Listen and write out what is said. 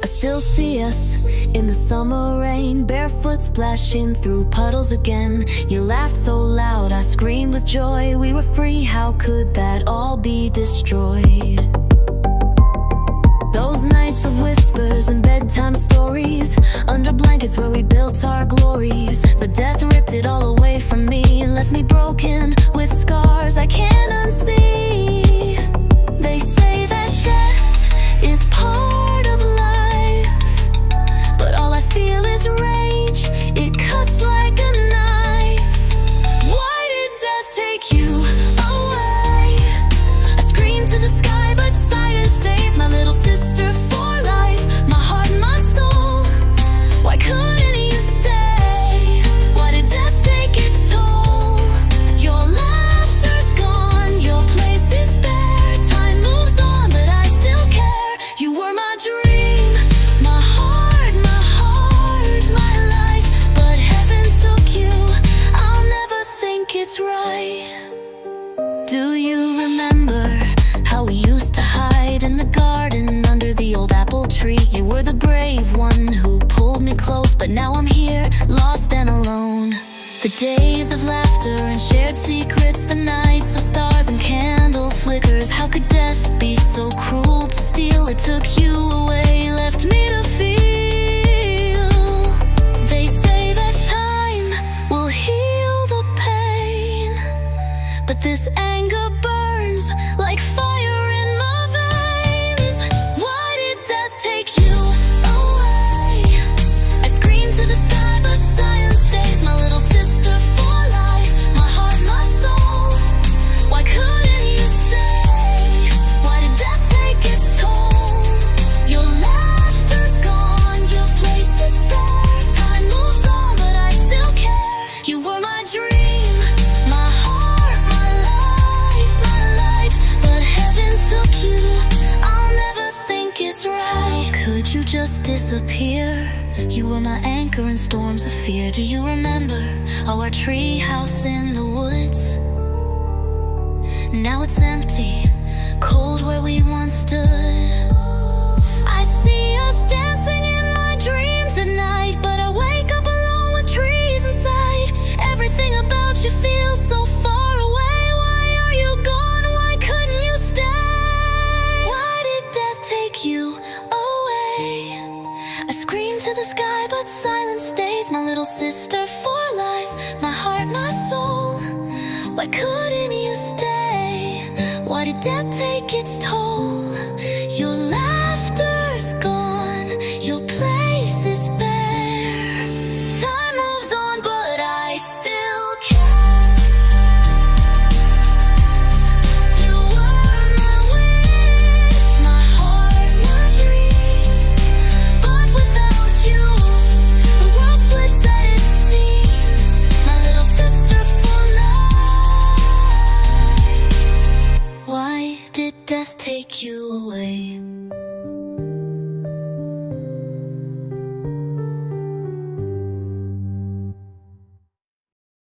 I still see us in the summer rain, barefoot splashing through puddles again. You laughed so loud, I screamed with joy. We were free, how could that all be destroyed? Those nights of whispers and bedtime stories, under blankets where we built our glories. But death ripped it all away from me, left me broken with scars I can't unsee. They say that death is part of life, but all I feel is rage, it cuts like a knife. Why did death take you away? I scream to the sky, but silence stays my little sister for life. My heart, my soul, why couldn't you stay? Why did death take its toll? Your laughter's gone, your place is bare. Time moves on, but I still care. You were my dream, my heart, my light. But heaven took you, I'll never think it's right. Do you remember how we used to hide in the garden under the old apple tree? You were the brave one who pulled me close, but now I'm here, lost and alone. The days of laughter and shared secrets, the nights of stars and candle flickers. How could death be so cruel to steal? It took you away, left me to feel. They say that time will heal the pain, but this anger burns like fire in my veins. Why did death take you away? I scream to the sky, but silence stays my little sister for life. My heart, my soul, why couldn't you stay? Why did death take its toll? Your laughter's gone, your place is bare. Time moves on, but I still care. You were my dream, my heart, my light. But heaven took you, I'll never think it's right. How could you just disappear? You were my anchor in storms of fear. Do you remember our tree house in the woods? Now it's empty, cold where we once stood. I see us dancing in my dreams at night, but I wake up alone with trees inside. Everything about you feels so far away. Why are you gone? Why couldn't you stay? Why did death take you away? I scream to the sky, but silence stays my little sister for life. My heart, my soul, why couldn't you stay? Why did death take its toll? Your laughter's gone, your place is bare. Time moves on, but I still care. You were my wish, my heart, my dream. But without you, the world splits at its seams. My little sister for life. Why did death take you away?